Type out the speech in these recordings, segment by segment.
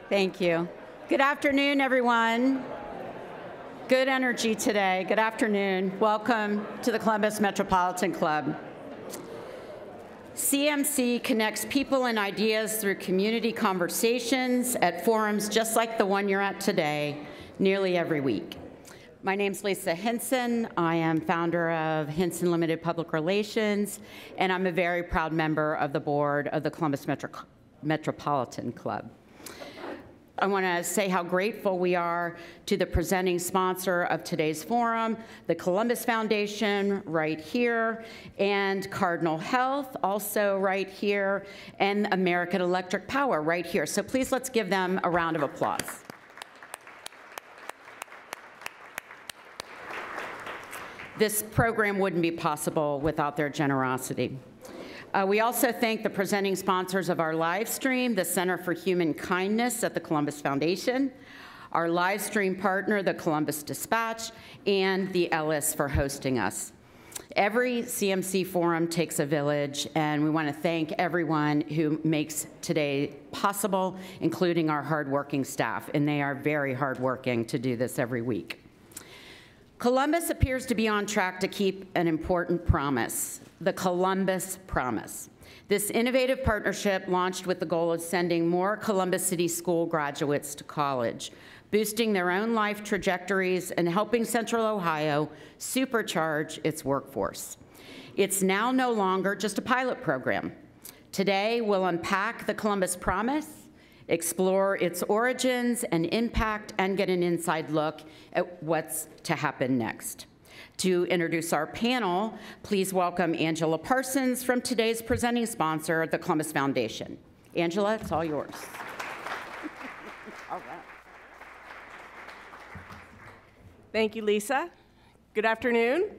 Thank you. Good afternoon, everyone. Good energy today. Good afternoon. Welcome to the Columbus Metropolitan Club. CMC connects people and ideas through community conversations at forums just like the one you're at today, nearly every week. My name's Lisa Hinson. I am founder of Hinson Limited Public Relations, and I'm a very proud member of the board of the Columbus Metropolitan Club. I want to say how grateful we are to the presenting sponsor of today's forum, the Columbus Foundation right here, and Cardinal Health also right here, and American Electric Power right here. So please let's give them a round of applause. This program wouldn't be possible without their generosity. We also thank the presenting sponsors of our live stream, the Center for Human Kindness at the Columbus Foundation, our live stream partner, the Columbus Dispatch, and the Ellis for hosting us. Every CMC forum takes a village, and we want to thank everyone who makes today possible, including our hardworking staff, and they are very hardworking to do this every week. Columbus appears to be on track to keep an important promise, the Columbus Promise. This innovative partnership launched with the goal of sending more Columbus City School graduates to college, boosting their own life trajectories and helping Central Ohio supercharge its workforce. It's now no longer just a pilot program. Today, we'll unpack the Columbus Promise, explore its origins and impact, and get an inside look at what's to happen next. To introduce our panel, please welcome Angela Parsons from today's presenting sponsor, the Columbus Foundation. Angela, it's all yours. All right. Thank you, Lisa. Good afternoon.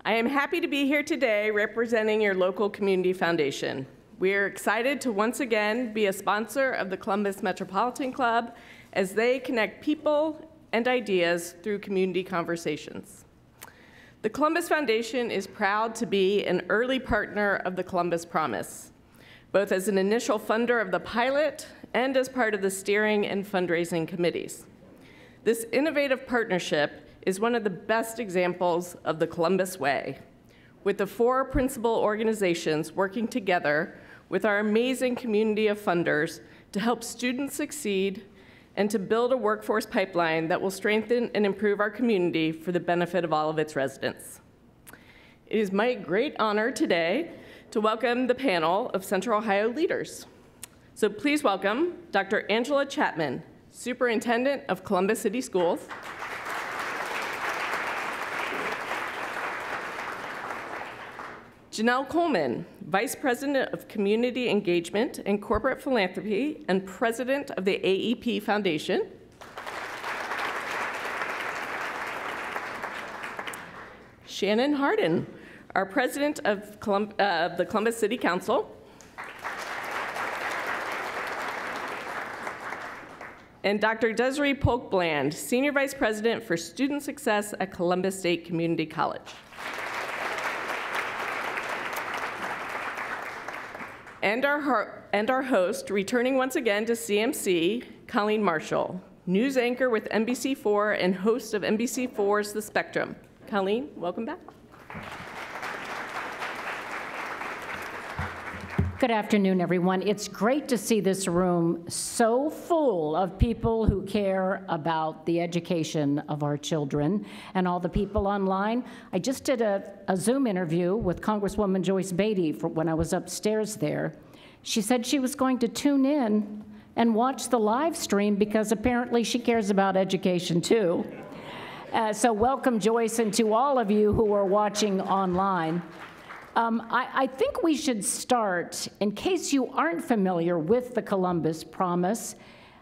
I am happy to be here today representing your local community foundation. We are excited to once again be a sponsor of the Columbus Metropolitan Club as they connect people and ideas through community conversations. The Columbus Foundation is proud to be an early partner of the Columbus Promise, both as an initial funder of the pilot and as part of the steering and fundraising committees. This innovative partnership is one of the best examples of the Columbus Way, with the 4 principal organizations working together with our amazing community of funders to help students succeed and to build a workforce pipeline that will strengthen and improve our community for the benefit of all of its residents. It is my great honor today to welcome the panel of Central Ohio leaders. So please welcome Dr. Angela Chapman, Superintendent of Columbus City Schools, Janelle Coleman, Vice President of Community Engagement and Corporate Philanthropy and President of the AEP Foundation. Shannon Hardin, our President of the Columbus City Council. And Dr. Desiree Polk-Bland, Senior Vice President for Student Success at Columbus State Community College. And our host, returning once again to CMC, Colleen Marshall, news anchor with NBC4 and host of NBC4's The Spectrum. Colleen, welcome back. Good afternoon, everyone. It's great to see this room so full of people who care about the education of our children and all the people online. I just did a Zoom interview with Congresswoman Joyce Beatty when I was upstairs there. She said she was going to tune in and watch the live stream because apparently she cares about education too. So welcome, Joyce, and to all of you who are watching online. I think we should start, in case you aren't familiar with the Columbus Promise,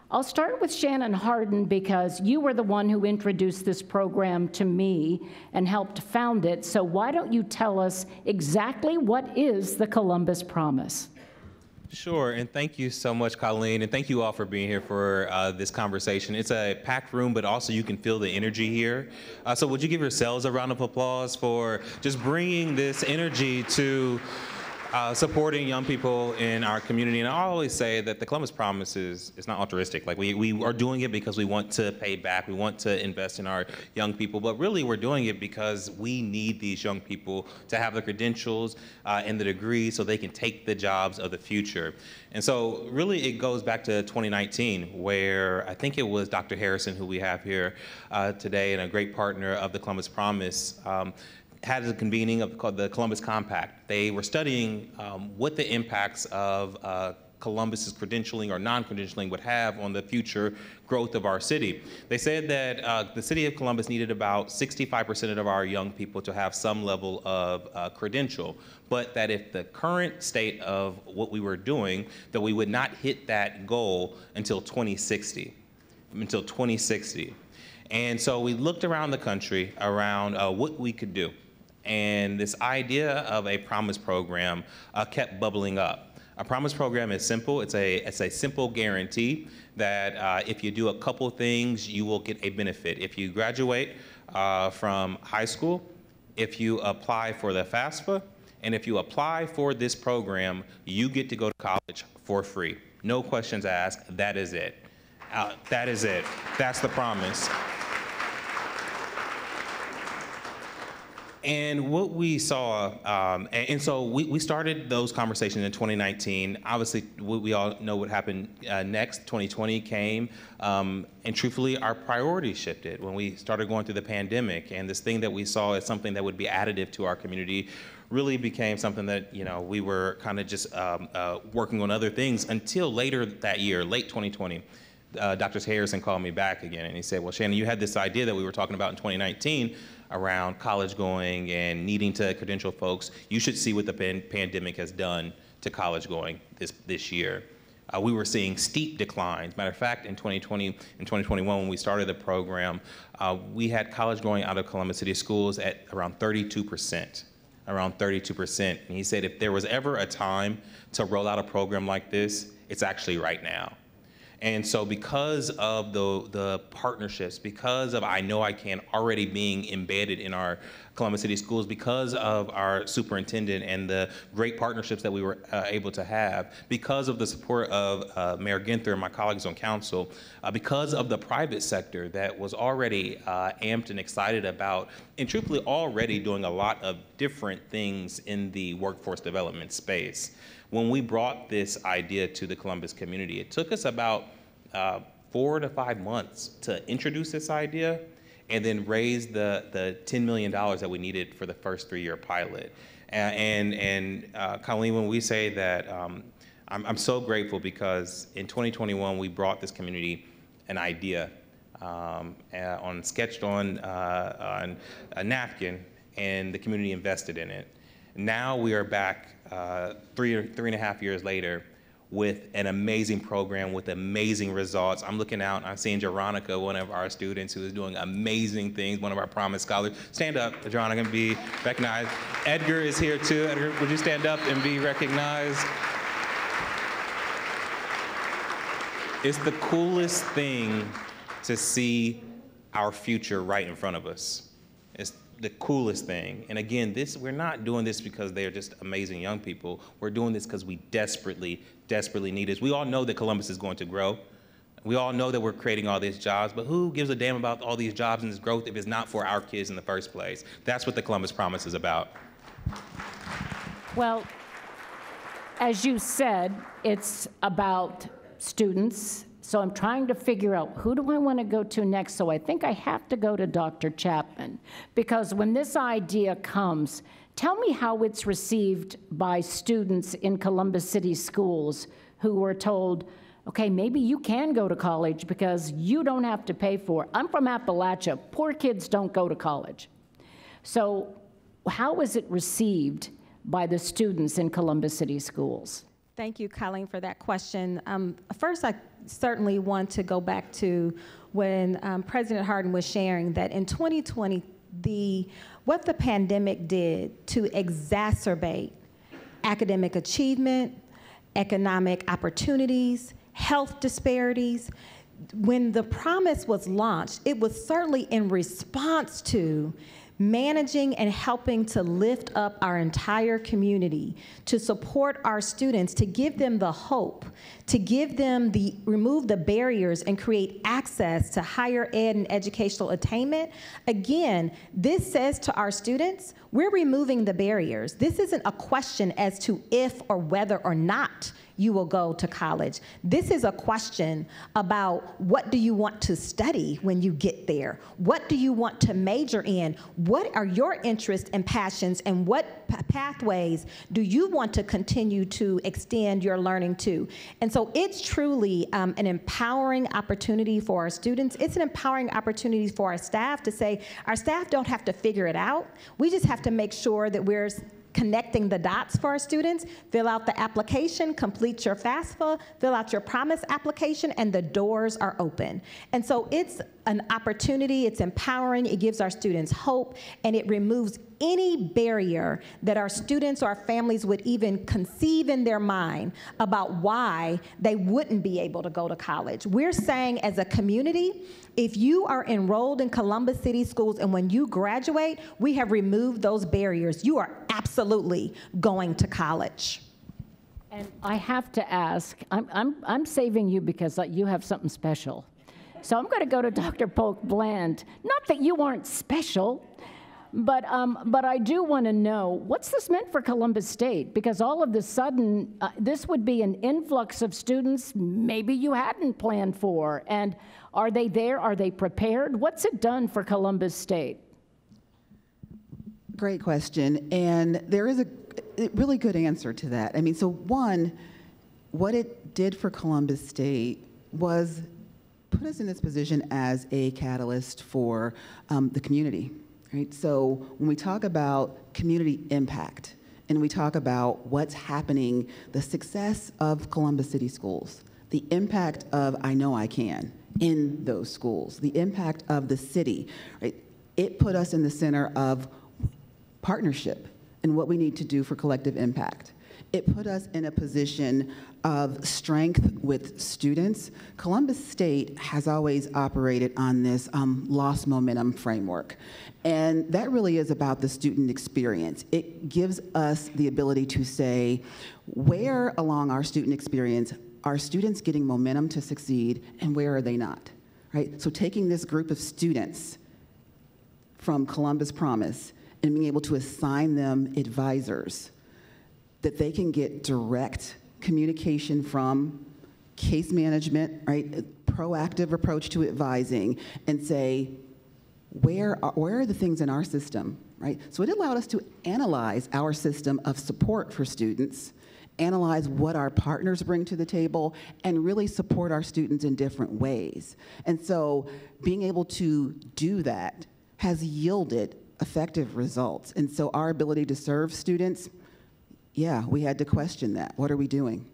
I'll start with Shannon Harden because you were the one who introduced this program to me and helped found it. So why don't you tell us exactly what is the Columbus Promise? Sure, and thank you so much, Colleen, and thank you all for being here for this conversation. It's a packed room, but also you can feel the energy here. So would you give yourselves a round of applause for just bringing this energy to supporting young people in our community? And I always say that the Columbus Promise is not altruistic. Like we are doing it because we want to pay back, we want to invest in our young people, but really we're doing it because we need these young people to have the credentials and the degrees so they can take the jobs of the future. And so really it goes back to 2019, where I think it was Dr. Harrison, who we have here today, and a great partner of the Columbus Promise, had a convening of called the Columbus Compact. They were studying what the impacts of Columbus's credentialing or non-credentialing would have on the future growth of our city. They said that the city of Columbus needed about 65% of our young people to have some level of credential, but that if the current state of what we were doing, that we would not hit that goal until 2060. And so we looked around the country around what we could do. And this idea of a promise program kept bubbling up. A promise program is simple. It's a simple guarantee that if you do a couple things, you will get a benefit. If you graduate from high school, if you apply for the FAFSA, and if you apply for this program, you get to go to college for free. No questions asked. That is it. That is it. That's the promise. And what we saw, and so we started those conversations in 2019. Obviously, we all know what happened next. 2020 came, and truthfully, our priorities shifted when we started going through the pandemic. And this thing that we saw as something that would be additive to our community really became something that, you know, we were kind of just working on other things until later that year, late 2020. Dr. Harrison called me back again, and he said, well, Shannon, you had this idea that we were talking about in 2019 around college going and needing to credential folks. You should see what the pandemic has done to college going this year. We were seeing steep declines. Matter of fact, in 2020 and 2021, when we started the program, we had college going out of Columbus City Schools at around 32%. Around 32%. And he said if there was ever a time to roll out a program like this, it's actually right now. And so because of the partnerships, because of I Know I Can already being embedded in our Columbus City Schools, because of our superintendent and the great partnerships that we were able to have, because of the support of Mayor Ginther and my colleagues on council, because of the private sector that was already amped and excited about, and truthfully already doing a lot of different things in the workforce development space. When we brought this idea to the Columbus community, it took us about 4 to 5 months to introduce this idea and then raise the $10 million that we needed for the first 3-year pilot. And Colleen, when we say that, I'm so grateful because in 2021, we brought this community an idea sketched on a napkin, and the community invested in it. Now we are back 3.5 years later with an amazing program with amazing results. I'm looking out and I'm seeing Jeronica, one of our students who is doing amazing things, one of our Promise Scholars. Stand up, Jeronica, and be recognized. Edgar is here too. Edgar, would you stand up and be recognized? It's the coolest thing to see our future right in front of us. It's the coolest thing. And again, we're not doing this because they're just amazing young people. We're doing this because we desperately, desperately need it. We all know that Columbus is going to grow. We all know that we're creating all these jobs, but who gives a damn about all these jobs and this growth if it's not for our kids in the first place? That's what the Columbus Promise is about. Well, as you said, it's about students. So I'm trying to figure out who do I want to go to next. So I think I have to go to Dr. Chapman, because when this idea comes, tell me how it's received by students in Columbus City Schools who were told, okay, maybe you can go to college because you don't have to pay for it. I'm from Appalachia. Poor kids don't go to college. So how is it received by the students in Columbus City Schools? Thank you, Colleen, for that question. First, I certainly want to go back to when President Hardin was sharing that in 2020, what the pandemic did to exacerbate academic achievement, economic opportunities, health disparities. When the promise was launched, it was certainly in response to managing and helping to lift up our entire community, to support our students, to give them the hope, to give them remove the barriers and create access to higher ed and educational attainment. Again, this says to our students, we're removing the barriers. This isn't a question as to if or whether or not you will go to college. This is a question about what do you want to study when you get there? What do you want to major in? What are your interests and passions, and what pathways do you want to continue to extend your learning to? And so it's truly an empowering opportunity for our students. It's an empowering opportunity for our staff to say, our staff don't have to figure it out. We just have to make sure that we're connecting the dots for our students. Fill out the application, complete your FAFSA, fill out your promise application, and the doors are open. And so it's an opportunity, it's empowering, it gives our students hope, and it removes any barrier that our students or our families would even conceive in their mind about why they wouldn't be able to go to college. We're saying as a community, if you are enrolled in Columbus City Schools and when you graduate, we have removed those barriers. You are absolutely going to college. And I have to ask, I'm saving you because you have something special. So I'm going to go to Dr. Polk Bland. Not that you aren't special, but I do want to know, what's this meant for Columbus State? Because all of a sudden, this would be an influx of students maybe you hadn't planned for. And are they there? Are they prepared? What's it done for Columbus State? Great question. And there is a really good answer to that. I mean, so one, what it did for Columbus State was put us in this position as a catalyst for the community. Right? So when we talk about community impact and we talk about what's happening, the success of Columbus City Schools, the impact of I Know I Can in those schools, the impact of the city, right? It put us in the center of partnership and what we need to do for collective impact. It put us in a position of strength with students. Columbus State has always operated on this lost momentum framework. And that really is about the student experience. It gives us the ability to say, where along our student experience are students getting momentum to succeed and where are they not, right? So taking this group of students from Columbus Promise and being able to assign them advisors that they can get direct communication from, case management, right? A proactive approach to advising, and say, where are the things in our system, right? So it allowed us to analyze our system of support for students, analyze what our partners bring to the table, and really support our students in different ways. And so being able to do that has yielded effective results. And so our ability to serve students, yeah, we had to question that. What are we doing?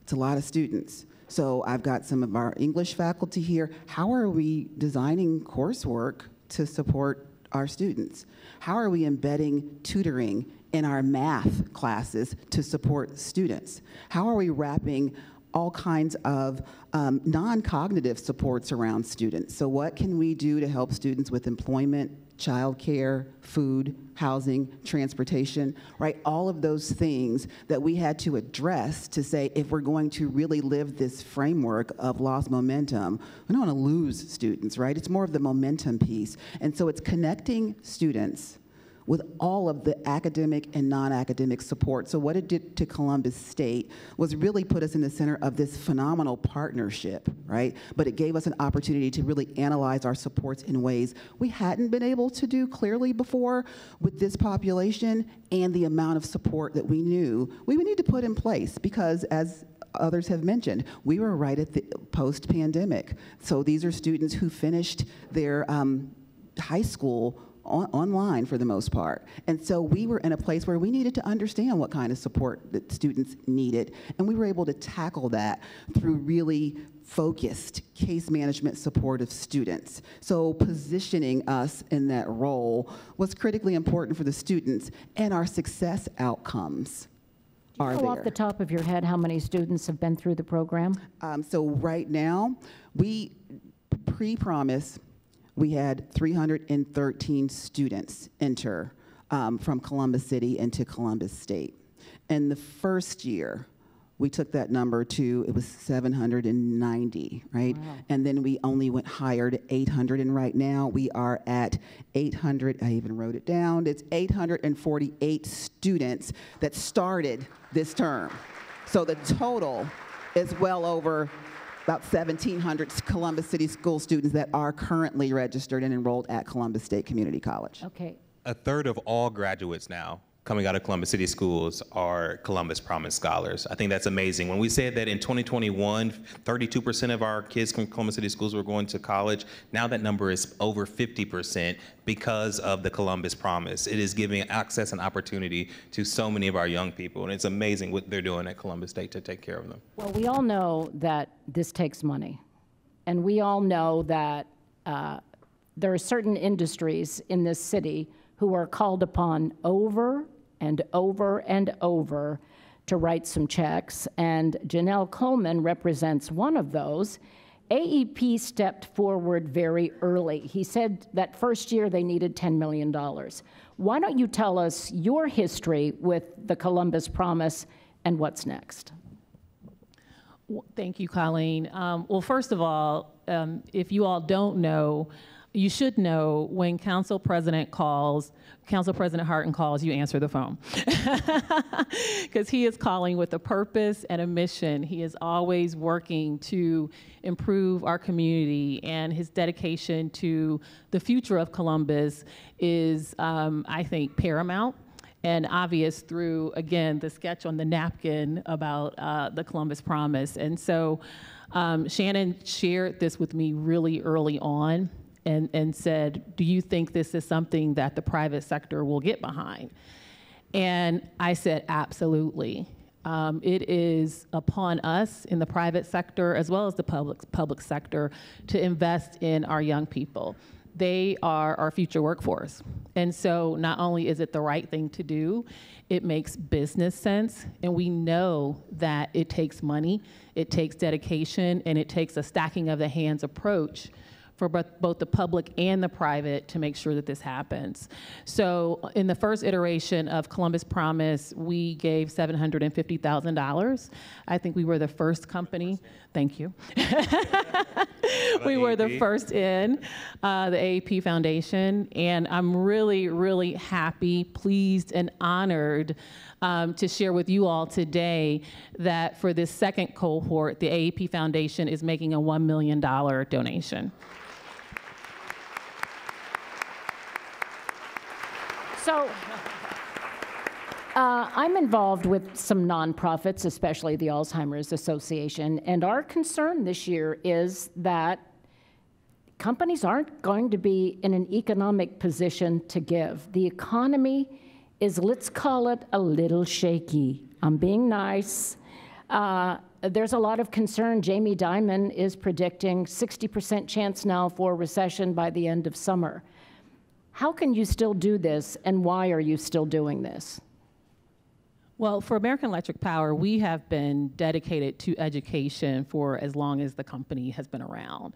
It's a lot of students. So I've got some of our English faculty here. How are we designing coursework to support our students? How are we embedding tutoring in our math classes to support students? How are we wrapping all kinds of non-cognitive supports around students? So what can we do to help students with employment, childcare, food, housing, transportation, right? All of those things that we had to address to say, if we're going to really live this framework of lost momentum, we don't want to lose students, right? It's more of the momentum piece. And so it's connecting students with all of the academic and non-academic support. So what it did to Columbus State was really put us in the center of this phenomenal partnership, right? But it gave us an opportunity to really analyze our supports in ways we hadn't been able to do clearly before with this population, and the amount of support that we knew we would need to put in place, because as others have mentioned, we were right at the post-pandemic. So these are students who finished their high school online for the most part. And so we were in a place where we needed to understand what kind of support that students needed. And we were able to tackle that through really focused case management support of students. So positioning us in that role was critically important for the students, and our success outcomes are there. Off the top of your head, how many students have been through the program? So right now, pre-promise, we had 313 students enter from Columbus City into Columbus State. In the first year, we took that number to, it was 790, right? Wow. And then we only went higher to 800, and right now we are at 800, I even wrote it down, it's 848 students that started this term. So the total is well over about 1,700 Columbus City School students that are currently registered and enrolled at Columbus State Community College. Okay. A third of all graduates now coming out of Columbus City Schools are Columbus Promise Scholars. I think that's amazing. When we said that in 2021, 32% of our kids from Columbus City Schools were going to college, now that number is over 50% because of the Columbus Promise. It is giving access and opportunity to so many of our young people, and it's amazing what they're doing at Columbus State to take care of them. Well, we all know that this takes money, and we all know that there are certain industries in this city who are called upon over and over and over to write some checks, and Janelle Coleman represents one of those. AEP stepped forward very early. He said that first year they needed $10 million. Why don't you tell us your history with the Columbus Promise and what's next? Thank you, Colleen. Well, first of all, if you all don't know, you should know when Council President Harton calls, you answer the phone. Because he is calling with a purpose and a mission. He is always working to improve our community, and his dedication to the future of Columbus is, I think, paramount and obvious through, again, the sketch on the napkin about the Columbus Promise. And so Shannon shared this with me really early on, and said, do you think this is something that the private sector will get behind? And I said, absolutely. It is upon us in the private sector as well as the public sector to invest in our young people. They are our future workforce. And so not only is it the right thing to do, it makes business sense, and we know that it takes money, it takes dedication, and it takes a stacking of the hands approach for both the public and the private to make sure that this happens. So in the first iteration of Columbus Promise, we gave $750,000. I think we were the first company, thank you. We were the first in the AEP Foundation, and I'm really, really happy, pleased, and honored to share with you all today that for this second cohort, the AEP Foundation is making a $1 million donation. So I'm involved with some nonprofits, especially the Alzheimer's Association, and our concern this year is that companies aren't going to be in an economic position to give. The economy is, let's call it, a little shaky. I'm being nice. There's a lot of concern. Jamie Dimon is predicting 60% chance now for recession by the end of summer. How can you still do this, and why are you still doing this? Well, for American Electric Power, we have been dedicated to education for as long as the company has been around.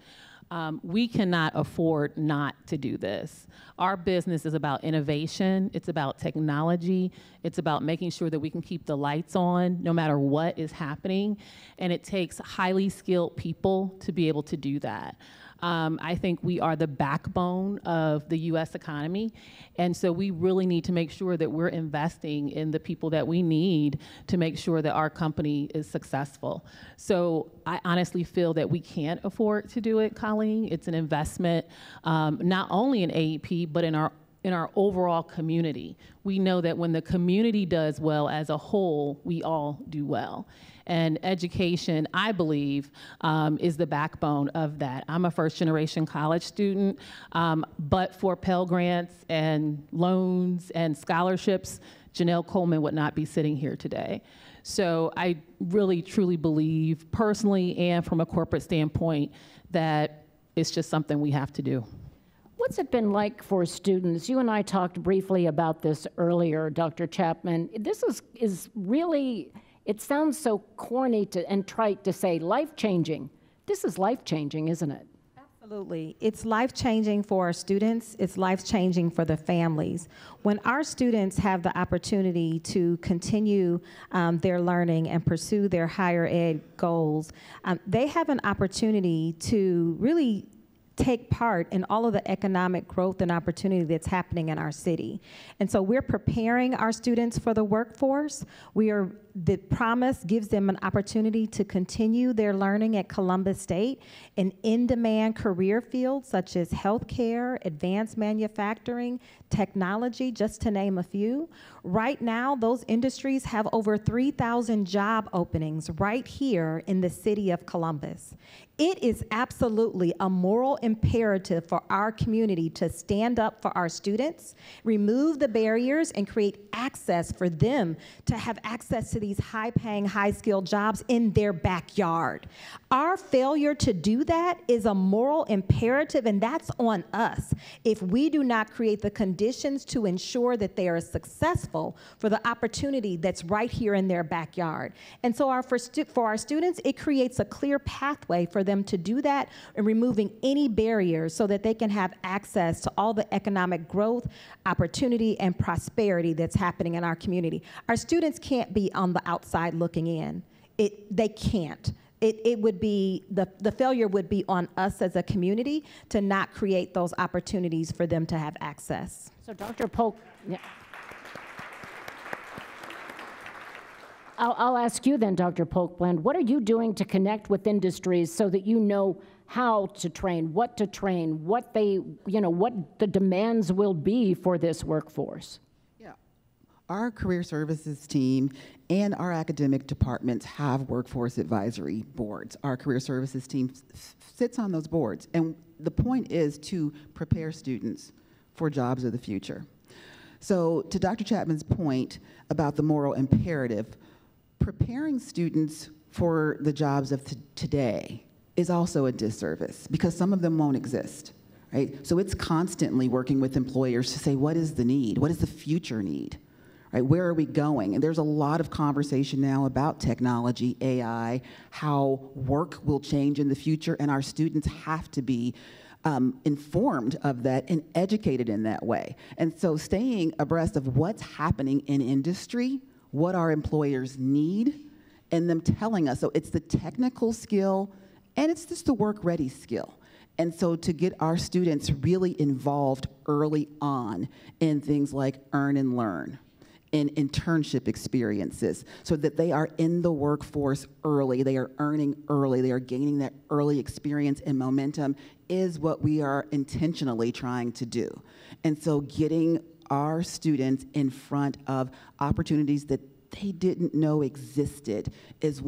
We cannot afford not to do this. Our business is about innovation, it's about technology, it's about making sure that we can keep the lights on no matter what is happening, and it takes highly skilled people to be able to do that. I think we are the backbone of the U.S. economy, and so we really need to make sure that we're investing in the people that we need to make sure that our company is successful. So I honestly feel that we can't afford to do it, Colleen. It's an investment not only in AEP, but in in our overall community. We know that when the community does well as a whole, we all do well. And education, I believe, is the backbone of that. I'm a first-generation college student, but for Pell Grants and loans and scholarships, Janelle Coleman would not be sitting here today. So I really, truly believe, personally and from a corporate standpoint, that it's just something we have to do. What's it been like for students? You and I talked briefly about this earlier, Dr. Chapman. This is really, it sounds so corny and trite to say life-changing. This is life-changing, isn't it? Absolutely. It's life-changing for our students. It's life-changing for the families. When our students have the opportunity to continue their learning and pursue their higher ed goals, they have an opportunity to really take part in all of the economic growth and opportunity that's happening in our city. And so we're preparing our students for the workforce. The promise gives them an opportunity to continue their learning at Columbus State in in-demand career fields such as healthcare, advanced manufacturing, technology, just to name a few. Right now, those industries have over 3,000 job openings right here in the city of Columbus. It is absolutely a moral imperative for our community to stand up for our students, remove the barriers, and create access for them to have access to these high-paying, high-skilled jobs in their backyard. Our failure to do that is a moral imperative, and that's on us if we do not create the conditions to ensure that they are successful for the opportunity that's right here in their backyard. And so for our students, it creates a clear pathway for them to do that and removing any barriers so that they can have access to all the economic growth, opportunity, and prosperity that's happening in our community. Our students can't be on the outside looking in. They can't. It would be, the failure would be on us as a community to not create those opportunities for them to have access. So Dr. Polk, yeah. I'll ask you then, Dr. Polk-Bland, what are you doing to connect with industries so that you know how to train, what what the demands will be for this workforce? Yeah, our career services team and our academic departments have workforce advisory boards. Our career services team sits on those boards, and the point is to prepare students for jobs of the future. So to Dr. Chapman's point about the moral imperative, preparing students for the jobs of today is also a disservice because some of them won't exist, right? So it's constantly working with employers to say, what is the need? What is the future need, right? Where are we going? And there's a lot of conversation now about technology, AI, how work will change in the future, and our students have to be informed of that and educated in that way. And so staying abreast of what's happening in industry, what our employers need, and them telling us. So it's the technical skill, and it's just the work-ready skill. And so to get our students really involved early on in things like earn and learn, in internship experiences, so that they are in the workforce early, they are earning early, they are gaining that early experience and momentum is what we are intentionally trying to do. And so getting our students in front of opportunities that they didn't know existed is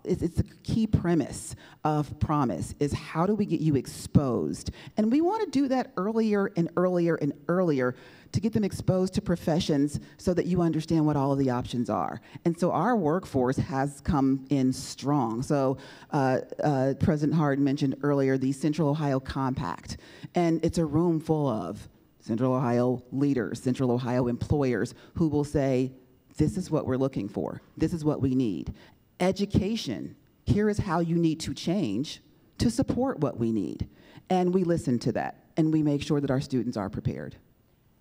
it's a key premise of Promise, is how do we get you exposed? And we want to do that earlier and earlier and earlier to get them exposed to professions so that you understand what all of the options are. And so our workforce has come in strong. So President Hardin mentioned earlier the Central Ohio Compact, and it's a room full of Central Ohio leaders, Central Ohio employers who will say, this is what we're looking for. This is what we need. Education, here is how you need to change to support what we need. And we listen to that, and we make sure that our students are prepared.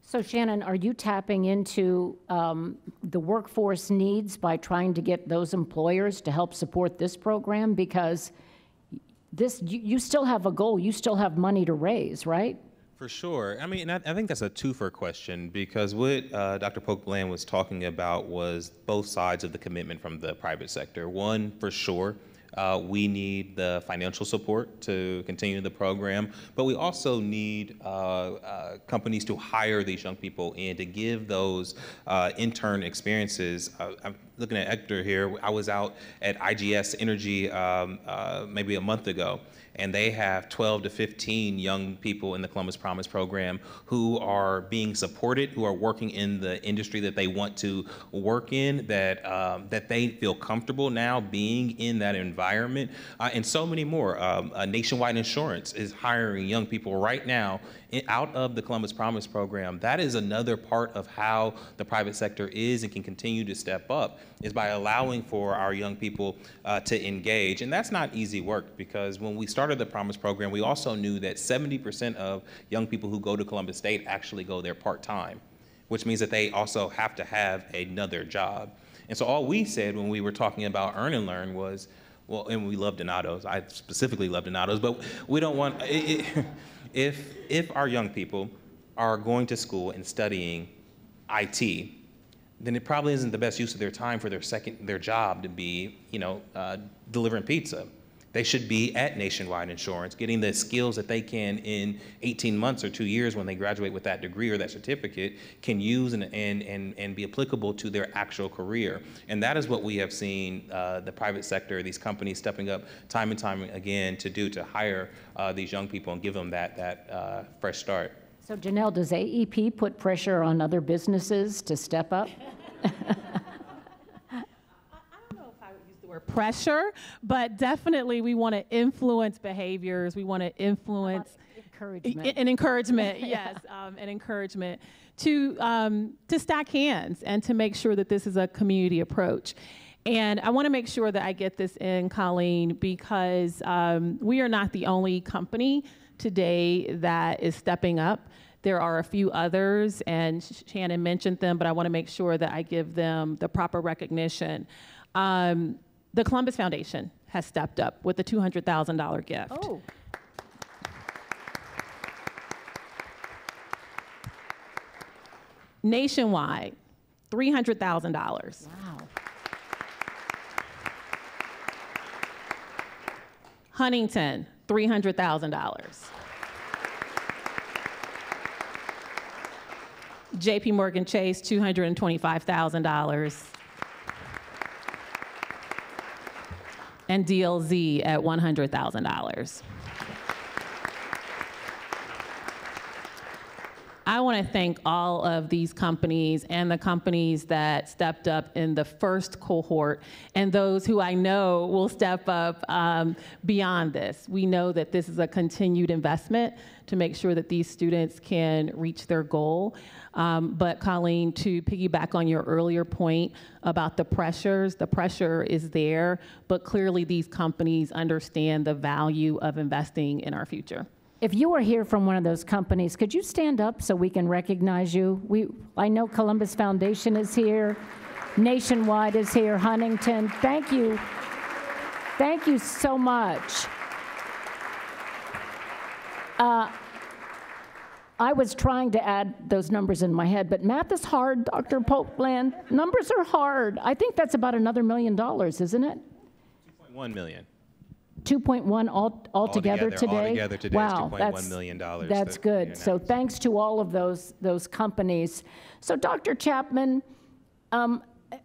So Shannon, are you tapping into the workforce needs by trying to get those employers to help support this program? Because you still have a goal, you still have money to raise, right? For sure. I mean, I think that's a twofer question, because what Dr. Polk-Bland was talking about was both sides of the commitment from the private sector. One, for sure, We need the financial support to continue the program, but we also need companies to hire these young people and to give those intern experiences. I'm looking at Hector here. I was out at IGS Energy maybe a month ago, and they have 12 to 15 young people in the Columbus Promise program who are being supported, who are working in the industry that they want to work in, that they feel comfortable now being in that environment, and so many more. Nationwide Insurance is hiring young people right now out of the Columbus Promise program. That is another part of how the private sector is and can continue to step up, is by allowing for our young people to engage. And that's not easy work, because when we started the Promise program, we also knew that 70% of young people who go to Columbus State actually go there part-time, which means that they also have to have another job. And so all we said when we were talking about Earn and Learn was, well, and we love Donatos, I specifically love Donatos, but we don't want, if our young people are going to school and studying IT, then it probably isn't the best use of their time for their job to be, delivering pizza. They should be at Nationwide Insurance, getting the skills that they can in 18 months or 2 years when they graduate with that degree or that certificate, can use and be applicable to their actual career. And that is what we have seen the private sector, these companies stepping up time and time again to do, to hire these young people and give them that fresh start. So Janelle, does AEP put pressure on other businesses to step up? Pressure, but definitely we want to influence behaviors. We want to influence encouragement. Yes, and encouragement to stack hands and to make sure that this is a community approach. And I want to make sure that I get this in, Colleen, because we are not the only company today that is stepping up. There are a few others, and Shannon mentioned them, but I want to make sure that I give them the proper recognition. The Columbus Foundation has stepped up with a $200,000 gift. Oh. Nationwide, $300,000. Wow. Huntington, $300,000. JP Morgan Chase, $225,000. And DLZ at $100,000. I want to thank all of these companies and the companies that stepped up in the first cohort and those who I know will step up beyond this. We know that this is a continued investment to make sure that these students can reach their goal. But Colleen, to piggyback on your earlier point about the pressure is there, but clearly these companies understand the value of investing in our future. If you are here from one of those companies, could you stand up so we can recognize you? I know Columbus Foundation is here, Nationwide is here, Huntington. Thank you. Thank you so much. I was trying to add those numbers in my head, but math is hard, Dr. Popeland. Numbers are hard. I think that's about another $1 million, isn't it? 2.1 million. 2.1 altogether today? Altogether today wow, is $2.1 million. That's good. So thanks to all of those companies. So Dr. Chapman,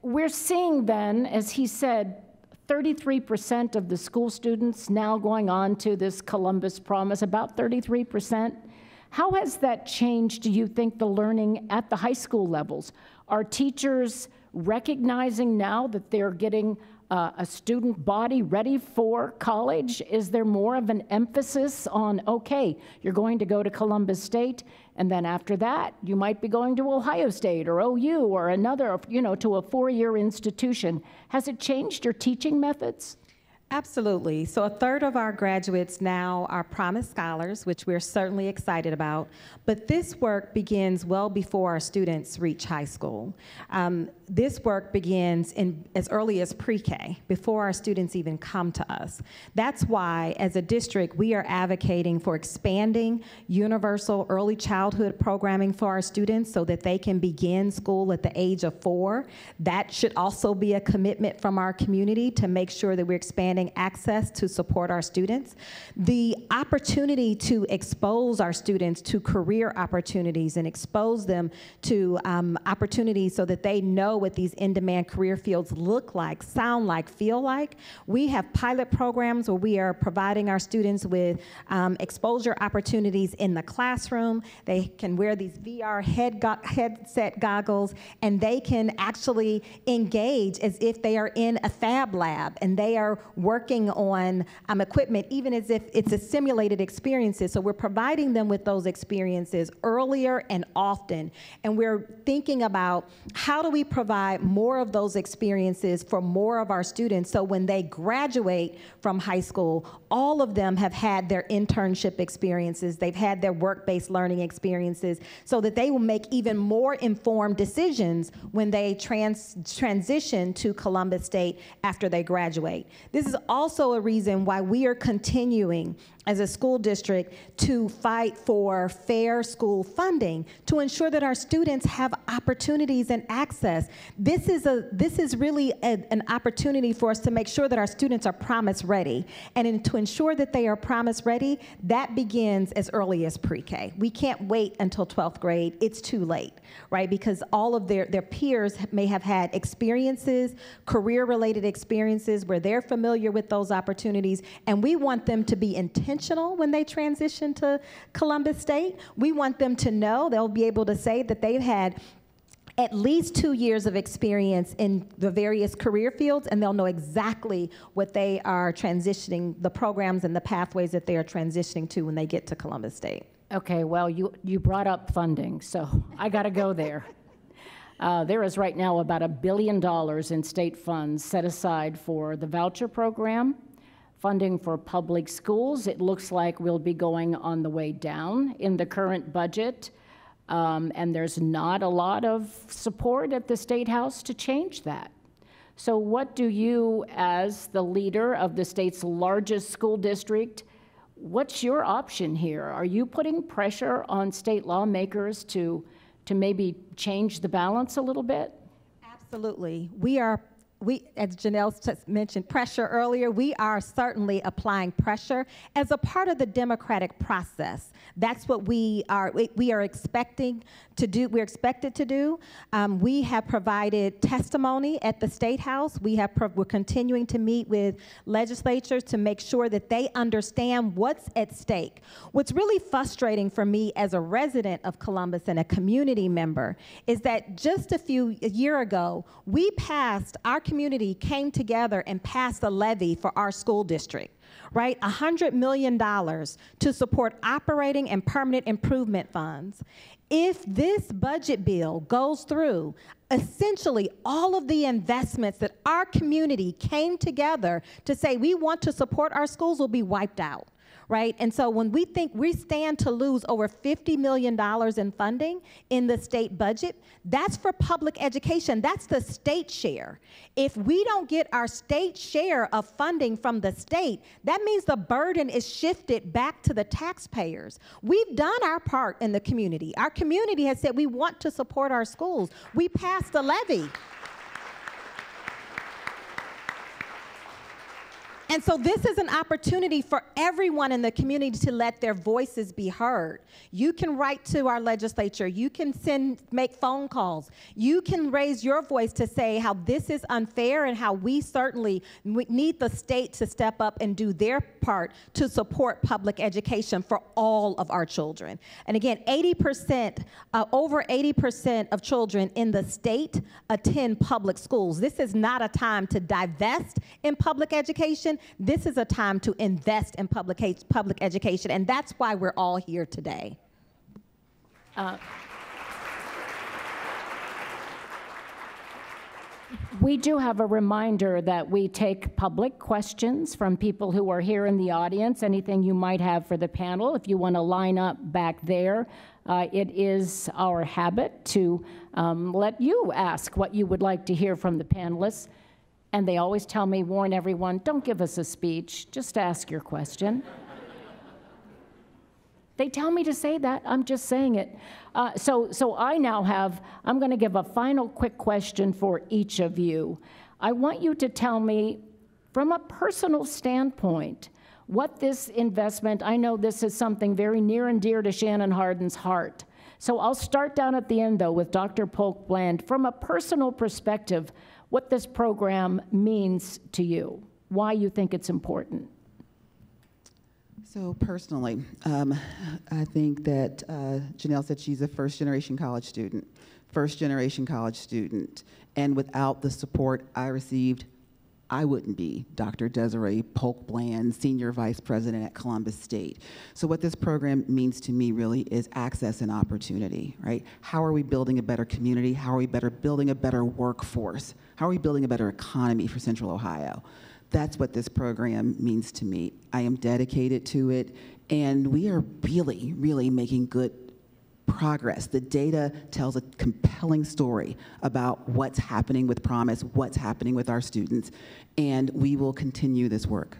we're seeing then, as he said, 33% of the school students now going on to this Columbus Promise, about 33%. How has that changed, do you think, the learning at the high school levels? Are teachers recognizing now that they're getting a student body ready for college? Is there more of an emphasis on, okay, you're going to go to Columbus State, and then after that, you might be going to Ohio State or OU or another, to a four-year institution. Has it changed your teaching methods? Absolutely. So a third of our graduates now are Promise Scholars, which we're certainly excited about. But this work begins well before our students reach high school. this work begins as early as pre-K, before our students even come to us. That's why, as a district, we are advocating for expanding universal early childhood programming for our students so that they can begin school at the age of 4. That should also be a commitment from our community to make sure that we're expanding access to support our students. The opportunity to expose our students to career opportunities and expose them to opportunities so that they know what these in-demand career fields look like, sound like, feel like. We have pilot programs where we are providing our students with exposure opportunities in the classroom. They can wear these VR headset goggles, and they can actually engage as if they are in a fab lab and they are working on equipment, even as if it's a simulated experiences. So we're providing them with those experiences earlier and often, and we're thinking about how do we provide more of those experiences for more of our students so when they graduate from high school, all of them have had their internship experiences, they've had their work-based learning experiences, so that they will make even more informed decisions when they transition to Columbus State after they graduate. This is also a reason why we are continuing as a school district to fight for fair school funding to ensure that our students have opportunities and access. This is really an opportunity for us to make sure that our students are promise ready. And to ensure that they are promise ready, that begins as early as pre-K. We can't wait until 12th grade. It's too late, right? Because all of their peers may have had experiences, career-related experiences where they're familiar with those opportunities, and we want them to be intentional when they transition to Columbus State. We want them to know, they'll be able to say that they've had at least 2 years of experience in the various career fields, and they'll know exactly what they are transitioning, the programs and the pathways that they are transitioning to when they get to Columbus State. Okay, well, you brought up funding, so I got to go there. There is right now about $1 billion in state funds set aside for the voucher program. Funding for public schools, it looks like we'll be going on the way down in the current budget, and there's not a lot of support at the State House to change that. So what do you, as the leader of the state's largest school district, what's your option here? Are you putting pressure on state lawmakers to maybe change the balance a little bit? Absolutely. As Janelle mentioned pressure earlier, we are certainly applying pressure as a part of the democratic process. That's what we are expecting to do. We're expected to do. We have provided testimony at the State House. We're continuing to meet with legislatures to make sure that they understand what's at stake. What's really frustrating for me as a resident of Columbus and a community member is that just a year ago, our community came together and passed a levy for our school district, right? $100 million to support operating and permanent improvement funds. If this budget bill goes through, essentially all of the investments that our community came together to say we want to support our schools will be wiped out. Right? And so when we think we stand to lose over $50 million in funding in the state budget, that's for public education. That's the state share. If we don't get our state share of funding from the state, that means the burden is shifted back to the taxpayers. We've done our part in the community. Our community has said we want to support our schools. We passed a levy. And so this is an opportunity for everyone in the community to let their voices be heard. You can write to our legislature. You can make phone calls. You can raise your voice to say how this is unfair and how we certainly need the state to step up and do their part to support public education for all of our children. And again, over 80% of children in the state attend public schools. This is not a time to divest in public education. This is a time to invest in public education, and that's why we're all here today. We do have a reminder that we take public questions from people who are here in the audience. Anything you might have for the panel, if you want to line up back there, it is our habit to let you ask what you would like to hear from the panelists. And they always tell me, warn everyone, don't give us a speech, just ask your question. They tell me to say that, I'm just saying it. So I now I'm gonna give a final quick question for each of you. I want you to tell me, from a personal standpoint, what this investment, I know this is something very near and dear to Shannon Hardin's heart. So I'll start down at the end, though, with Dr. Polk-Bland. From a personal perspective, what this program means to you, why you think it's important. So personally, I think that Janelle said she's a first-generation college student. And without the support I received, I wouldn't be Dr. Desiree Polk-Bland, Senior Vice President at Columbus State. So what this program means to me really is access and opportunity, right? How are we building a better community? How are we building a better workforce? How are we building a better economy for Central Ohio? That's what this program means to me. I am dedicated to it, and we are really, really making good progress. The data tells a compelling story about what's happening with Promise, what's happening with our students, and we will continue this work.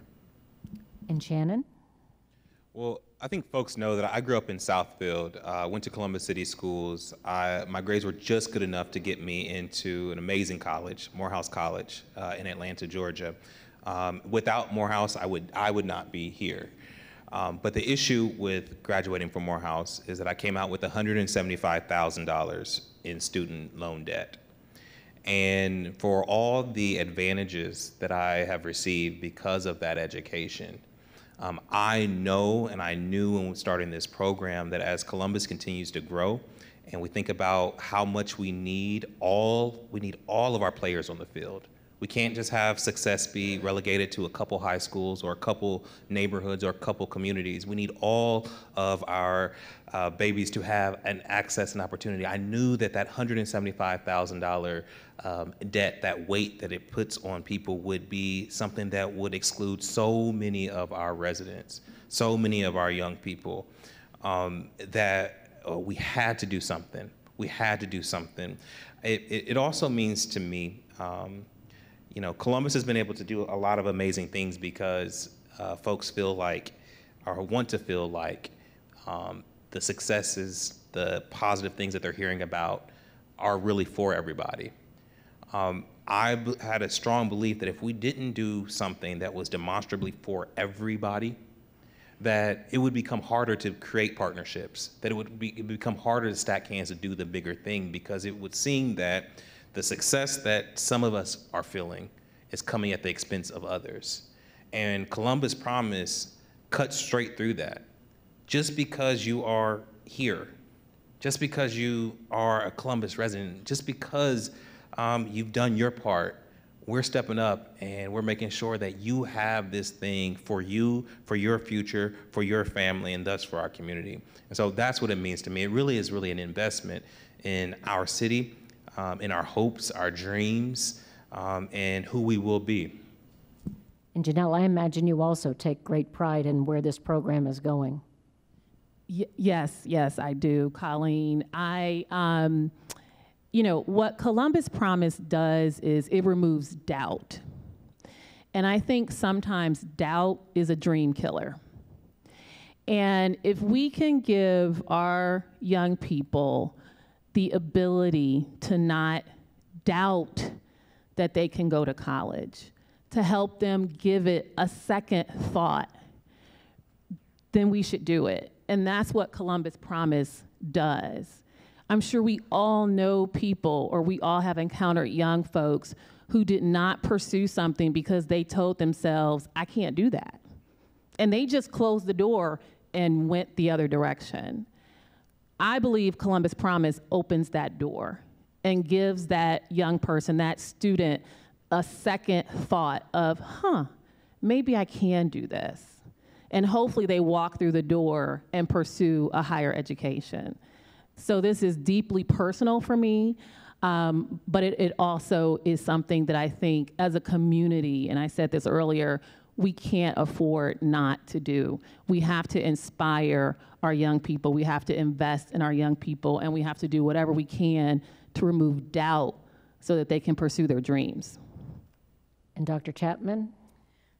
And Shannon? Well, I think folks know that I grew up in Southfield, went to Columbus City Schools. My grades were just good enough to get me into an amazing college, Morehouse College in Atlanta, Georgia. Without Morehouse, I would not be here. But the issue with graduating from Morehouse is that I came out with $175,000 in student loan debt. And for all the advantages that I have received because of that education, I know and I knew when starting this program that as Columbus continues to grow and we think about how much we need all of our players on the field. We can't just have success be relegated to a couple high schools or a couple neighborhoods or a couple communities. We need all of our babies to have an access and opportunity. I knew that $175,000 debt, that weight that it puts on people would be something that would exclude so many of our residents, so many of our young people, that we had to do something. We had to do something. It also means to me, you know, Columbus has been able to do a lot of amazing things because folks feel like, or want to feel like, the successes, the positive things that they're hearing about are really for everybody. I had a strong belief that if we didn't do something that was demonstrably for everybody, that it would become harder to create partnerships, that it would become harder to stack hands to do the bigger thing, because it would seem that the success that some of us are feeling is coming at the expense of others. And Columbus Promise cuts straight through that. Just because you are here, just because you are a Columbus resident, just because you've done your part, we're stepping up and we're making sure that you have this thing for you, for your future, for your family, and thus for our community. And so that's what it means to me. It really is an investment in our city, in our hopes, our dreams, and who we will be. And Janelle, I imagine you also take great pride in where this program is going. Yes, I do, Colleen. You know, what Columbus Promise does is it removes doubt. And I think sometimes doubt is a dream killer. And if we can give our young people the ability to not doubt that they can go to college, to help them give it a second thought, then we should do it. And that's what Columbus Promise does. I'm sure we all know people, or we all have encountered young folks who did not pursue something because they told themselves, I can't do that. And they just closed the door and went the other direction. I believe Columbus Promise opens that door and gives that young person, that student, a second thought of, maybe I can do this. And hopefully they walk through the door and pursue a higher education. So this is deeply personal for me, but it also is something that I think as a community, and I said this earlier, we can't afford not to do. We have to inspire our young people. We have to invest in our young people, and we have to do whatever we can to remove doubt so that they can pursue their dreams. And Dr. Chapman?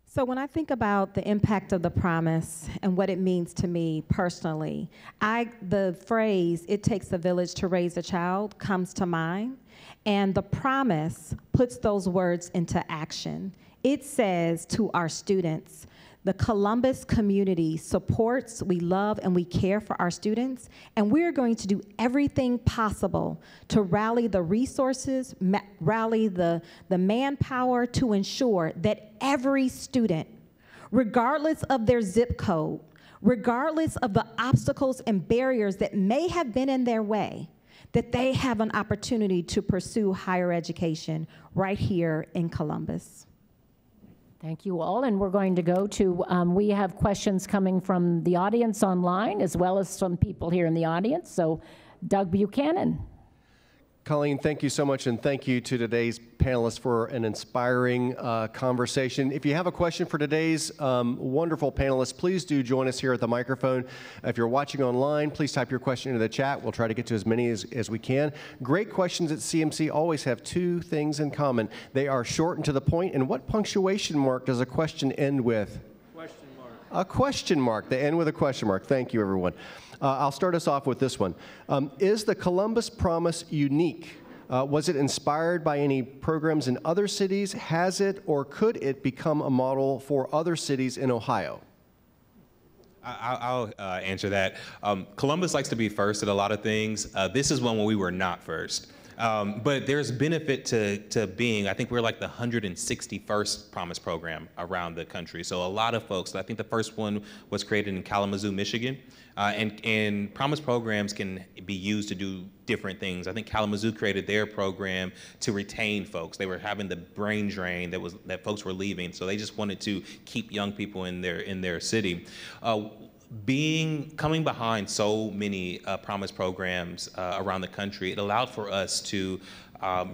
So when I think about the impact of the promise and what it means to me personally, the phrase, "it takes a village to raise a child," comes to mind. And the promise puts those words into action. It says to our students, the Columbus community supports, we love, and we care for our students, and we're going to do everything possible to rally the resources, rally the manpower to ensure that every student, regardless of their zip code, regardless of the obstacles and barriers that may have been in their way, that they have an opportunity to pursue higher education right here in Columbus. Thank you all, and we're going to go to, we have questions coming from the audience online as well as some people here in the audience. So Doug Buchanan. Colleen, thank you so much, and thank you to today's panelists for an inspiring conversation. If you have a question for today's wonderful panelists, please do join us here at the microphone. If you're watching online, please type your question into the chat. We'll try to get to as many as we can. Great questions at CMC always have two things in common. They are short and to the point. And what punctuation mark does a question end with? Question mark. A question mark. They end with a question mark. Thank you, everyone. I'll start us off with this one. Is the Columbus Promise unique? Was it inspired by any programs in other cities? Has it or could it become a model for other cities in Ohio? I'll answer that. Columbus likes to be first at a lot of things. This is one where we were not first. But there's benefit to being, I think we're like the 161st Promise program around the country. So a lot of folks, I think the first one was created in Kalamazoo, Michigan. And Promise programs can be used to do different things. I think Kalamazoo created their program to retain folks. They were having the brain drain that folks were leaving. So they just wanted to keep young people in their city. Coming behind so many Promise programs around the country, it allowed for us to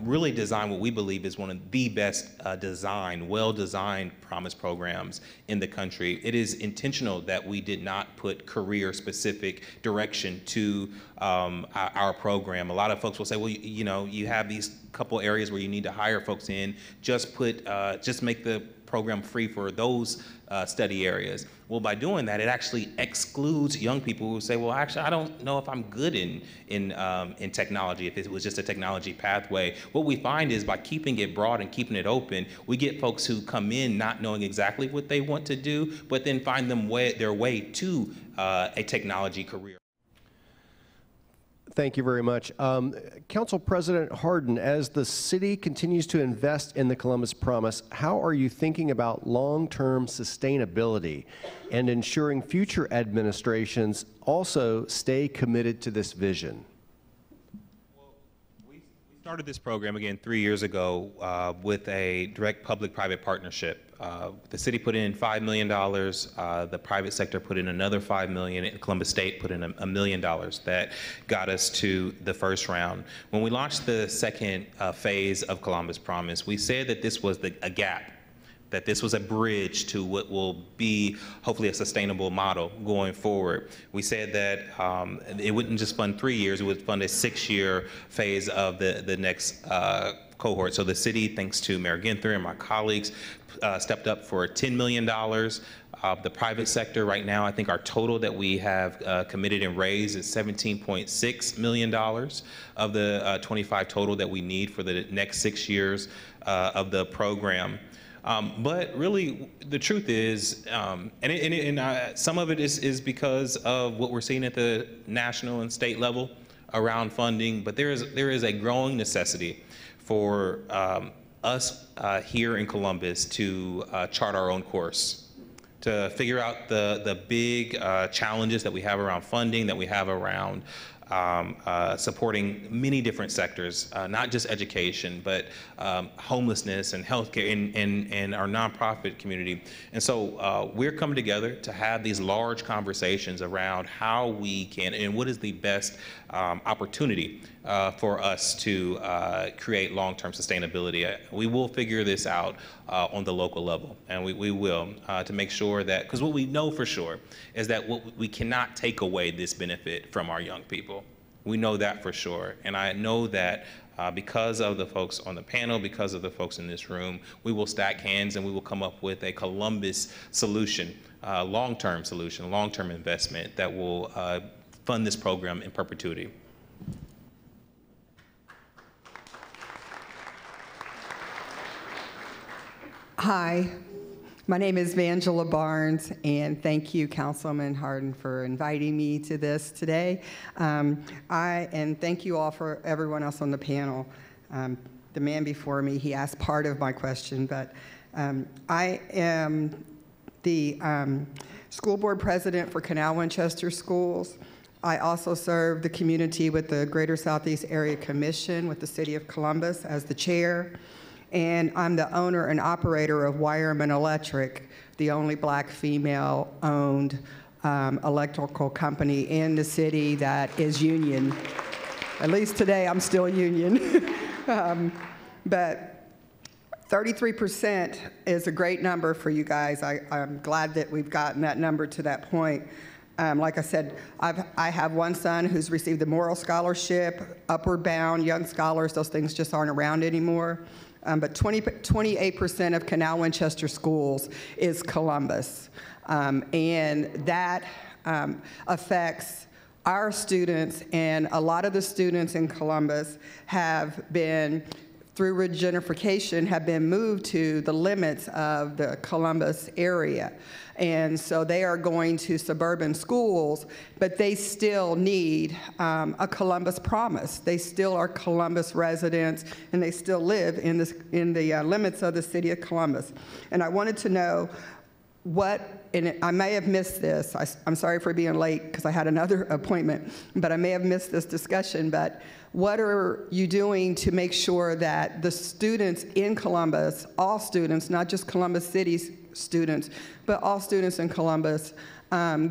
really design what we believe is one of the best well-designed Promise programs in the country. It is intentional that we did not put career-specific direction to our program. A lot of folks will say, well, you have these couple areas where you need to hire folks in, just make the program free for those study areas. Well, by doing that, it actually excludes young people who say, well, actually, I don't know if I'm good in technology, if it was just a technology pathway. What we find is by keeping it broad and keeping it open, we get folks who come in not knowing exactly what they want to do, but then find their way to a technology career. Thank you very much. Council President Hardin, as the city continues to invest in the Columbus Promise, how are you thinking about long-term sustainability and ensuring future administrations also stay committed to this vision? Well, we started this program again 3 years ago with a direct public-private partnership. The city put in $5 million, the private sector put in another $5 million, and Columbus State put in $1 million. That got us to the first round. When we launched the second phase of Columbus Promise, we said that this was a gap, that this was a bridge to what will be hopefully a sustainable model going forward. We said that it wouldn't just fund 3 years, it would fund a 6-year phase of the next cohort. So the city, thanks to Mayor Ginther and my colleagues, stepped up for $10 million. The private sector right now, I think our total that we have committed and raised is $17.6 million of the 25 total that we need for the next 6 years of the program. But really, the truth is, some of it is because of what we're seeing at the national and state level around funding, but there is a growing necessity for us here in Columbus to chart our own course, to figure out the big challenges that we have around funding, that we have around supporting many different sectors, not just education, but homelessness and healthcare in our nonprofit community. And so we're coming together to have these large conversations around how we can and what is the best opportunity for us to create long-term sustainability. We will figure this out on the local level, and we will, to make sure that, because what we know for sure is that we cannot take away this benefit from our young people. We know that for sure, and I know that because of the folks on the panel, because of the folks in this room, we will stack hands and we will come up with a Columbus solution, long-term solution, long-term investment that will fund this program in perpetuity. Hi, my name is Vangela Barnes, and thank you, Councilman Hardin, for inviting me to this today. And thank you all for everyone else on the panel. The man before me, he asked part of my question, but I am the school board president for Canal Winchester Schools. I also serve the community with the Greater Southeast Area Commission with the City of Columbus as the chair. And I'm the owner and operator of Wireman Electric, the only black female-owned electrical company in the city that is union. At least today, I'm still union. But 33% is a great number for you guys. I'm glad that we've gotten that number to that point. Like I said, I have one son who's received the Moral Scholarship, Upward Bound, Young Scholars. Those things just aren't around anymore. But 28% of Canal Winchester schools is Columbus. And that affects our students, and a lot of the students in Columbus have been, through regentrification, have been moved to the limits of the Columbus area. And so they are going to suburban schools, but they still need a Columbus promise. They still are Columbus residents, and they still live in the limits of the city of Columbus. And I wanted to know and I may have missed this. I'm sorry for being late because I had another appointment, but I may have missed this discussion. But what are you doing to make sure that the students in Columbus, all students, not just Columbus City's students, but all students in Columbus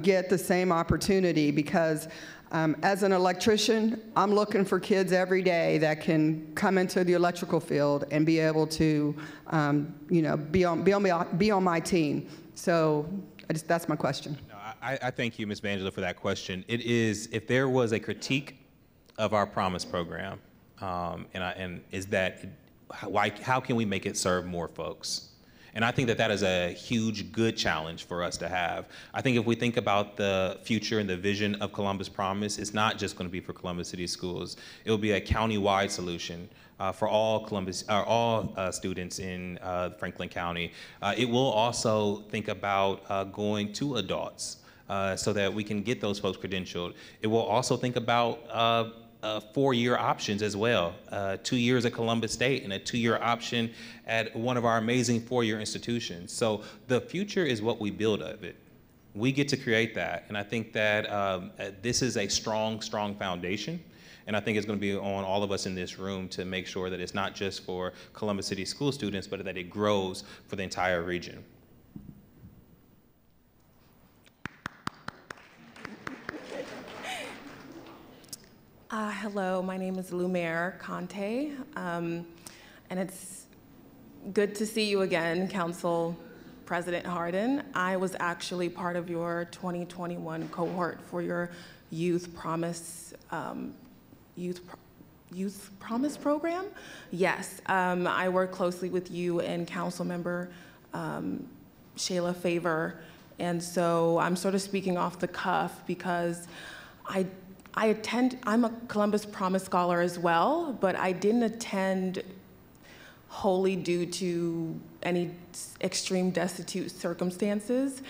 get the same opportunity? Because as an electrician, I'm looking for kids every day that can come into the electrical field and be able to, be on my team. So that's my question. No, I thank you, Ms. Vangela, for that question. It is, if there was a critique of our Promise program, is that how can we make it serve more folks? And I think that is a huge, good challenge for us to have. I think if we think about the future and the vision of Columbus Promise, it's not just going to be for Columbus City Schools. It will be a county-wide solution for all students in Franklin County. It will also think about going to adults so that we can get those folks credentialed. It will also think about 4-year options as well, 2 years at Columbus State and a 2-year option at one of our amazing 4-year institutions. So the future is what we build of it. We get to create that, and I think that this is a strong, strong foundation, and I think it's going to be on all of us in this room to make sure that it's not just for Columbus City School students, but that it grows for the entire region. Hello, my name is Lumiere Conte, and it's good to see you again, Council President Hardin. I was actually part of your 2021 cohort for your Youth Promise program. Yes, I work closely with you and Council Member Shayla Favor, and so I'm sort of speaking off the cuff because I'm a Columbus Promise Scholar as well, but I didn't attend wholly due to any extreme destitute circumstances.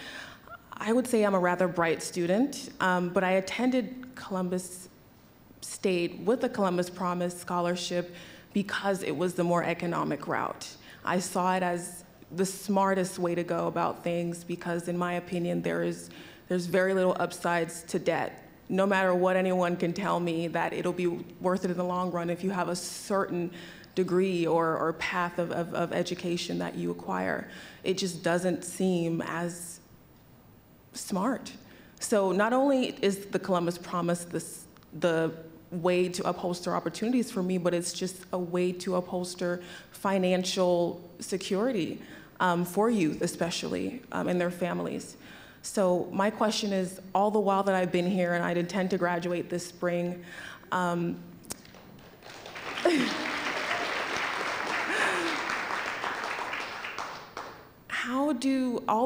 I would say I'm a rather bright student, but I attended Columbus State with a Columbus Promise scholarship because it was the more economic route. I saw it as the smartest way to go about things because, in my opinion, there's very little upsides to debt. No matter what anyone can tell me, that it'll be worth it in the long run if you have a certain degree or path of education that you acquire. It just doesn't seem as smart. So not only is the Columbus Promise the way to upholster opportunities for me, but it's just a way to upholster financial security for youth, especially, and their families. So my question is, all the while that I've been here, and I'd intend to graduate this spring, all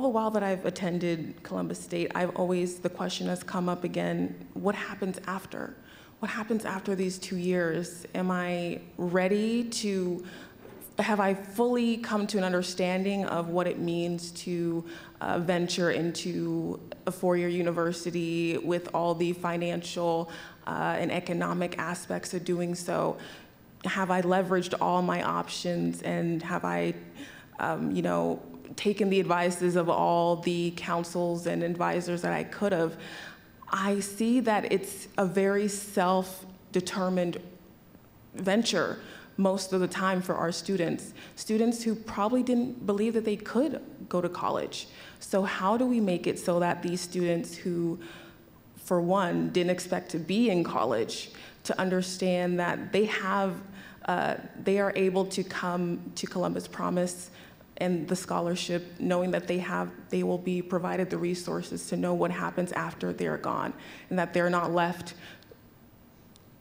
the while that I've attended Columbus State, the question has come up again, what happens after? What happens after these 2 years? Am I ready to, have I fully come to an understanding of what it means to venture into a four-year university with all the financial and economic aspects of doing so? Have I leveraged all my options, and have I, taken the advices of all the counsels and advisors that I could have? I see that it's a very self-determined venture most of the time for our students who probably didn't believe that they could go to college. So how do we make it so that these students who, for one, didn't expect to be in college, to understand that they are able to come to Columbus Promise and the scholarship, knowing that they will be provided the resources to know what happens after they're gone, and that they're not left,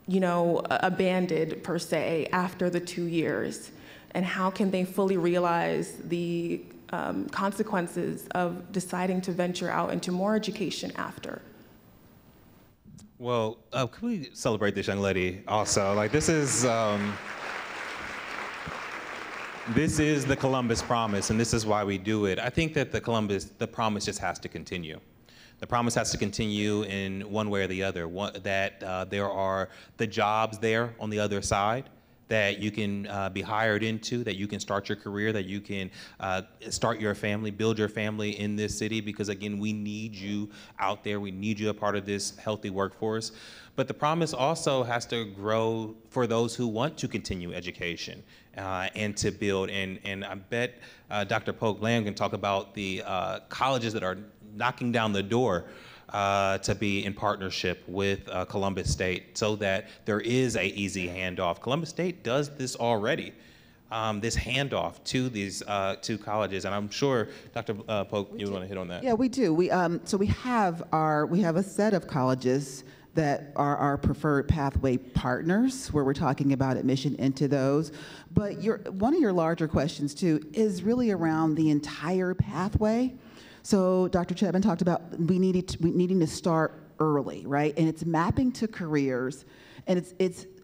abandoned per se after the 2 years? And how can they fully realize the consequences of deciding to venture out into more education after? Well, can we celebrate this young lady also? Like, this is the Columbus Promise, and this is why we do it. I think that the promise just has to continue. The promise has to continue in one way or the other, that there are the jobs there on the other side that you can be hired into, that you can start your career, that you can start your family, build your family in this city, because again, we need you out there. We need you a part of this healthy workforce. But the promise also has to grow for those who want to continue education and to build. And I bet Dr. Polk Lamb can talk about the colleges that are knocking down the door to be in partnership with Columbus State, so that there is a easy handoff. Columbus State does this already, this handoff to these two colleges, and I'm sure Dr. Polk, you want to hit on that. Yeah, we do. So we have a set of colleges that are our preferred pathway partners, where we're talking about admission into those. But one of your larger questions too is really around the entire pathway. So Dr. Chapman talked about we needing to start early, right? And it's mapping to careers, and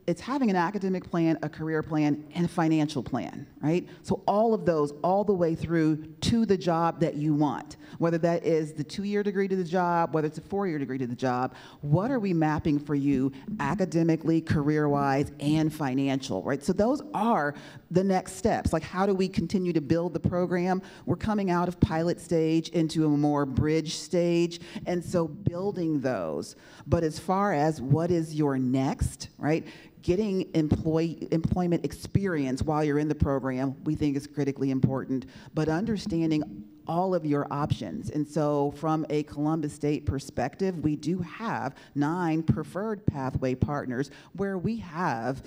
it's having an academic plan, a career plan, and a financial plan, right? So all of those, all the way through to the job that you want, whether that is the 2-year degree to the job, whether it's a 4-year degree to the job. What are we mapping for you academically, career-wise, and financial, right? So those are the next steps. Like, how do we continue to build the program? We're coming out of pilot stage into a more bridge stage, and so building those. But as far as what is your next, right? Getting employment experience while you're in the program, we think is critically important, but understanding all of your options. And so from a Columbus State perspective, we do have 9 preferred pathway partners where we have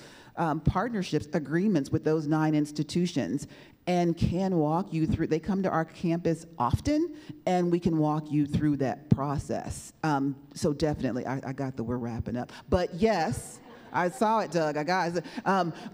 partnerships, agreements with those 9 institutions, and can walk you through. They come to our campus often, and we can walk you through that process. So definitely, I got we're wrapping up. But yes, I saw it, Doug. I got it.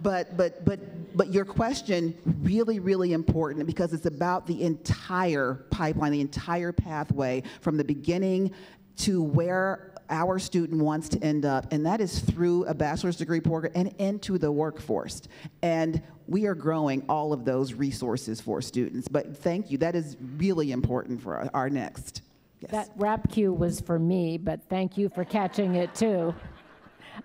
But your question, really, really important, because it's about the entire pipeline, the entire pathway from the beginning to where our student wants to end up, and that is through a bachelor's degree program and into the workforce. And we are growing all of those resources for students. But thank you. That is really important for our next. Yes. That rap cue was for me, but thank you for catching it too.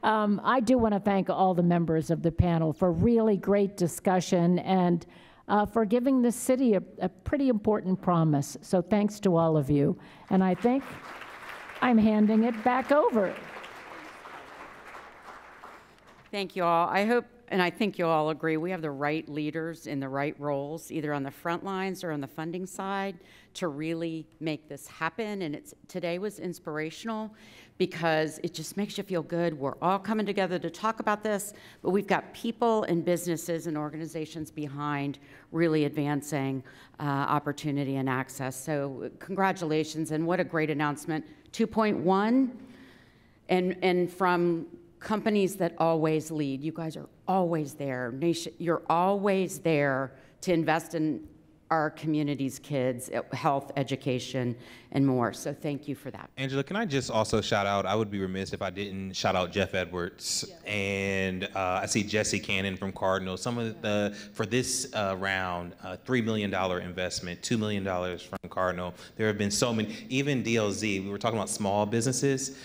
I do want to thank all the members of the panel for really great discussion and for giving this city a pretty important promise. So thanks to all of you. And I think I'm handing it back over. Thank you all. I hope and I think you'll all agree, we have the right leaders in the right roles, either on the front lines or on the funding side, to really make this happen. And today was inspirational because it just makes you feel good. We're all coming together to talk about this, but we've got people and businesses and organizations behind really advancing opportunity and access. So congratulations, and what a great announcement. 2.1, and from companies that always lead. You guys are always there. You're always there to invest in our community's kids, health, education, and more. So thank you for that. Angela, can I just also shout out, I would be remiss if I didn't shout out Jeff Edwards. Yes. And I see Jesse Cannon from Cardinal. Some of for this round, $3 million investment, $2 million from Cardinal. There have been so many, even DLZ, we were talking about small businesses,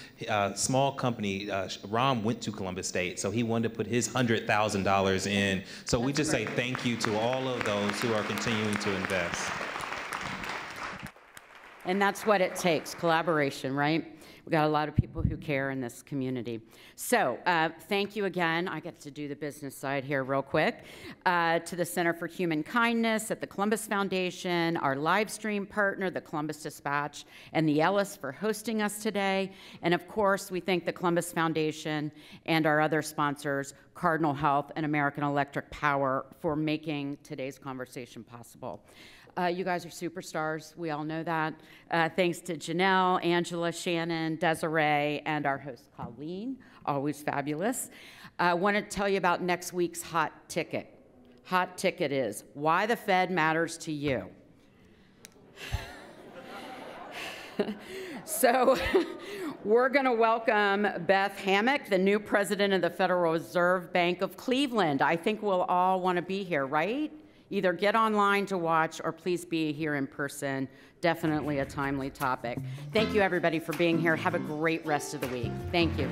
small company, Ron went to Columbus State, so he wanted to put his $100,000 in. So we just say thank you to all of those who are continuing to invest. And that's what it takes, collaboration, right? We got a lot of people who care in this community. So thank you again. I get to do the business side here real quick. To the Center for Human Kindness at the Columbus Foundation, our live stream partner, the Columbus Dispatch, and the Ellis for hosting us today. And of course, we thank the Columbus Foundation and our other sponsors, Cardinal Health and American Electric Power, for making today's conversation possible. You guys are superstars. We all know that. Thanks to Janelle, Angela, Shannon, Desiree, and our host, Colleen. Always fabulous. I want to tell you about next week's hot ticket. Hot ticket is why the Fed matters to you. So we're going to welcome Beth Hammock, the new president of the Federal Reserve Bank of Cleveland. I think we'll all want to be here, right? Either get online to watch or please be here in person. Definitely a timely topic. Thank you, everybody, for being here. Have a great rest of the week. Thank you.